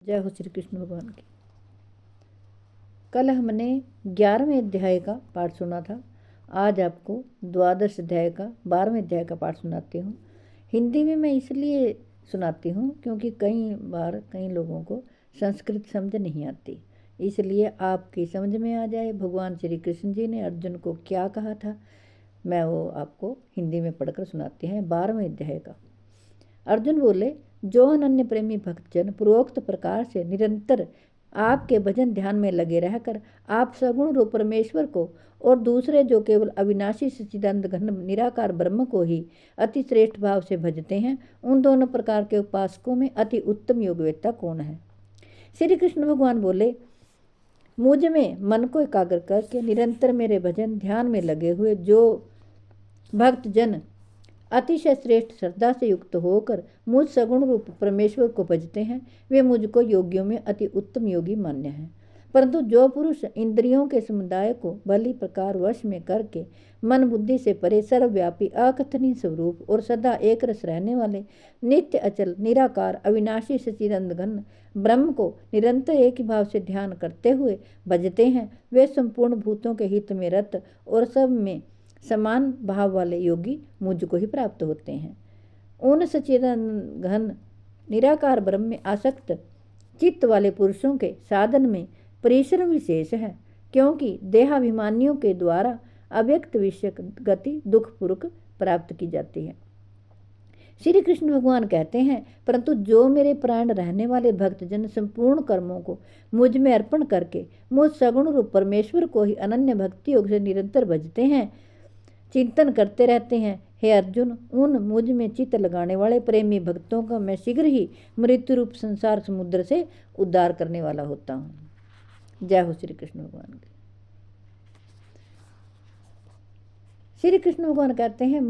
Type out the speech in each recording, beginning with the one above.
जय हो श्री कृष्ण भगवान की। कल हमने 11वें अध्याय का पाठ सुना था। आज आपको 12वें अध्याय का 12वें अध्याय का पाठ सुनाती हूँ। हिंदी में मैं इसलिए सुनाती हूँ क्योंकि कई बार कई लोगों को संस्कृत समझ नहीं आती, इसलिए आपकी समझ में आ जाए भगवान श्री कृष्ण जी ने अर्जुन को क्या कहा था, मैं वो आपको हिंदी में पढ़कर सुनाती हैं। 12वें अध्याय का। अर्जुन बोले, जो अनन्य प्रेमी भक्तजन पूर्वोक्त प्रकार से निरंतर आपके भजन ध्यान में लगे रहकर आप सगुण रूप परमेश्वर को और दूसरे जो केवल अविनाशी सच्चिदानंद घन निराकार ब्रह्म को ही अति श्रेष्ठ भाव से भजते हैं, उन दोनों प्रकार के उपासकों में अति उत्तम योगवेत्ता कौन है। श्री कृष्ण भगवान बोले, मुझ में मन को एकाग्र करके निरंतर मेरे भजन ध्यान में लगे हुए जो भक्तजन अतिशय श्रेष्ठ श्रद्धा से युक्त होकर मुझ सगुण रूप परमेश्वर को भजते हैं, वे मुझको योगियों में अति उत्तम योगी मान्य हैं। परंतु जो पुरुष इंद्रियों के समुदाय को भली प्रकार वश में करके मन बुद्धि से परे सर्वव्यापी अकथनीय स्वरूप और सदा एक रस रहने वाले नित्य अचल निराकार अविनाशी सच्चिदानंद घन ब्रह्म को निरंतर एक ही भाव से ध्यान करते हुए भजते हैं, वे संपूर्ण भूतों के हित में रत और सब में समान भाव वाले योगी मुझको ही प्राप्त होते हैं। उन सच्चिदानंद घन निराकार ब्रह्म में आसक्त चित्त वाले पुरुषों के साधन में परिश्रम विशेष है, क्योंकि देहाभिमानियों के द्वारा अव्यक्त विषय गति दुखपूर्वक प्राप्त की जाती है। श्री कृष्ण भगवान कहते हैं, परंतु जो मेरे प्राण रहने वाले भक्तजन संपूर्ण कर्मों को मुझ में अर्पण करके मुझ सगुण रूप परमेश्वर को ही अनन्य भक्ति योग से निरंतर भजते हैं, चिंतन करते रहते हैं, हे अर्जुन, उन मुझ में चित्त लगाने वाले प्रेमी भक्तों का मैं शीघ्र ही मृत्यु रूप संसार समुद्र से उद्धार करने वाला होता हूँ। जय हो श्री कृष्ण भगवान की। श्री कृष्ण भगवान कहते हैं,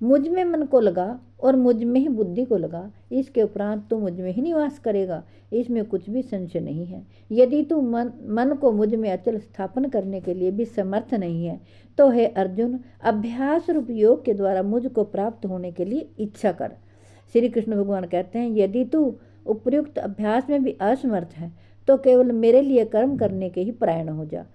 मुझ में मन को लगा और मुझ में ही बुद्धि को लगा, इसके उपरांत तू मुझ में ही निवास करेगा, इसमें कुछ भी संशय नहीं है। यदि तू मन को मुझ में अचल स्थापन करने के लिए भी समर्थ नहीं है, तो हे अर्जुन, अभ्यास रूप योग के द्वारा मुझको प्राप्त होने के लिए इच्छा कर। श्री कृष्ण भगवान कहते हैं, यदि तू उपयुक्त अभ्यास में भी असमर्थ है, तो केवल मेरे लिए कर्म करने के ही परायण हो जा।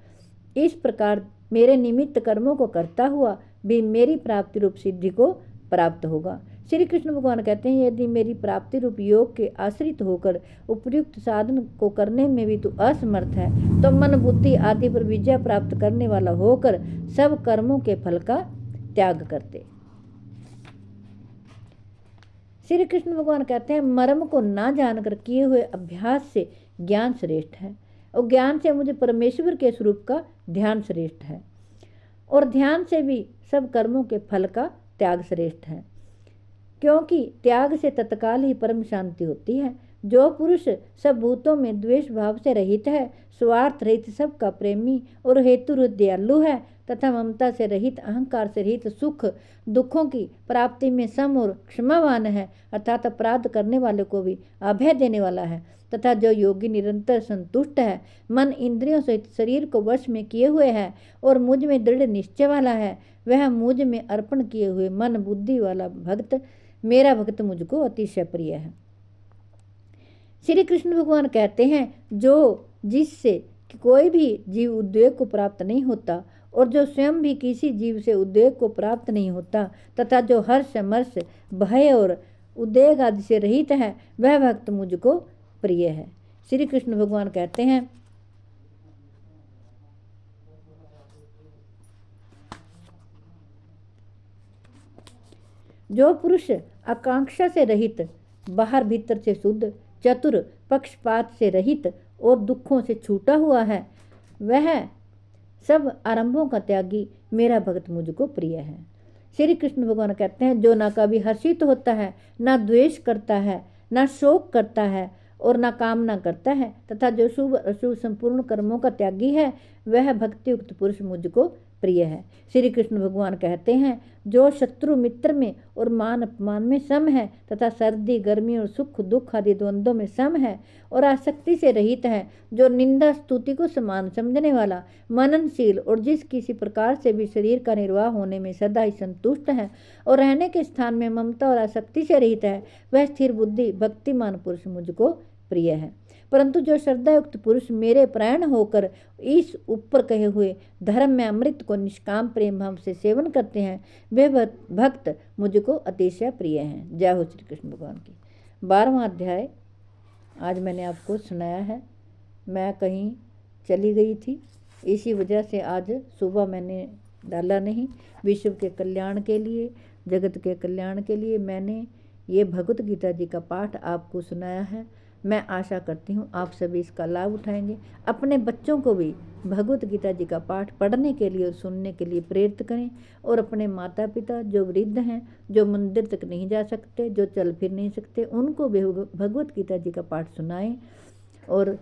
इस प्रकार मेरे निमित्त कर्मों को करता हुआ भी मेरी प्राप्ति रूप सिद्धि को प्राप्त होगा। श्री कृष्ण भगवान कहते हैं, यदि मेरी प्राप्ति रूप योग के आश्रित होकर उपयुक्त साधन को करने में भी तू असमर्थ है, तो मन बुद्धि आदि पर विजय प्राप्त करने वाला होकर सब कर्मों के फल का त्याग करते। श्री कृष्ण भगवान कहते हैं, मर्म को ना जानकर किए हुए अभ्यास से ज्ञान श्रेष्ठ है, और ज्ञान से मुझे परमेश्वर के स्वरूप का ध्यान श्रेष्ठ है, और ध्यान से भी सब कर्मों के फल का त्याग श्रेष्ठ है, क्योंकि त्याग से तत्काल ही परम शांति होती है। जो पुरुष सब भूतों में द्वेष भाव से रहित है, स्वार्थ रहित सबका प्रेमी और हेतु दयालु है, तथा ममता से रहित अहंकार से रहित सुख दुखों की प्राप्ति में सम और क्षमावान है, अर्थात अपराध करने वाले को भी अभय देने वाला है, तथा जो योगी निरंतर संतुष्ट है, मन इंद्रियों सहित शरीर को वश में किए हुए है और मुझ में दृढ़ निश्चय वाला है, वह मुझ में अर्पण किए हुए मन बुद्धि वाला भक्त, मेरा भक्त मुझको अतिशय प्रिय है। श्री कृष्ण भगवान कहते हैं, जो जिससे कोई भी जीव उद्वेग को प्राप्त नहीं होता और जो स्वयं भी किसी जीव से उद्वेग को प्राप्त नहीं होता, तथा जो हर्ष मर्ष भय और उद्वेग आदि से रहित है, वह भक्त मुझको प्रिय है। श्री कृष्ण भगवान कहते हैं, जो पुरुष आकांक्षा से रहित, बाहर भीतर से शुद्ध, चतुर, पक्षपात से रहित और दुखों से छूटा हुआ है, वह सब आरंभों का त्यागी मेरा भक्त मुझको प्रिय है। श्री कृष्ण भगवान कहते हैं, जो ना कभी हर्षित होता है, ना द्वेष करता है, ना शोक करता है और ना कामना करता है, तथा जो शुभ अशुभ संपूर्ण कर्मों का त्यागी है, वह भक्ति युक्त पुरुष मुझको प्रिय है। श्री कृष्ण भगवान कहते हैं, जो शत्रु मित्र में और मान अपमान में सम है, तथा सर्दी गर्मी और सुख दुख आदि द्वंद्वों में सम है और आसक्ति से रहित है, जो निंदा स्तुति को समान समझने वाला, मननशील और जिस किसी प्रकार से भी शरीर का निर्वाह होने में सदा ही संतुष्ट है और रहने के स्थान में ममता और आसक्ति से रहित है, वह स्थिर बुद्धि भक्तिमान पुरुष मुझको प्रिय है। परंतु जो श्रद्धायुक्त पुरुष मेरे प्राण होकर इस ऊपर कहे हुए धर्म में अमृत को निष्काम प्रेम भाव से सेवन करते हैं, वे भक्त मुझको अतिशय प्रिय हैं। जय हो श्री कृष्ण भगवान की। 12वां अध्याय आज मैंने आपको सुनाया है। मैं कहीं चली गई थी, इसी वजह से आज सुबह मैंने डाला नहीं। विश्व के कल्याण के लिए, जगत के कल्याण के लिए मैंने ये भगवत गीता जी का पाठ आपको सुनाया है। मैं आशा करती हूँ आप सभी इसका लाभ उठाएंगे। अपने बच्चों को भी भगवत गीता जी का पाठ पढ़ने के लिए और सुनने के लिए प्रेरित करें। और अपने माता पिता जो वृद्ध हैं, जो मंदिर तक नहीं जा सकते, जो चल फिर नहीं सकते, उनको भी भगवत गीता जी का पाठ सुनाएं। और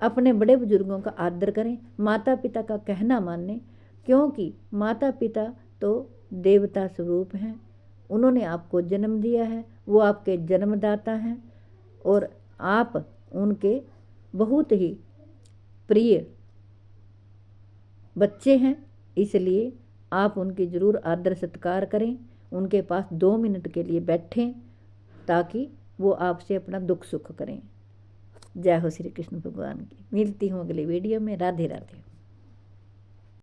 अपने बड़े बुजुर्गों का आदर करें, माता पिता का कहना मानें, क्योंकि माता पिता तो देवता स्वरूप हैं। उन्होंने आपको जन्म दिया है, वो आपके जन्मदाता हैं और आप उनके बहुत ही प्रिय बच्चे हैं। इसलिए आप उनकी ज़रूर आदर सत्कार करें, उनके पास 2 मिनट के लिए बैठें ताकि वो आपसे अपना दुख सुख करें। जय हो श्री कृष्ण भगवान की। मिलती हूँ अगले वीडियो में। राधे राधे।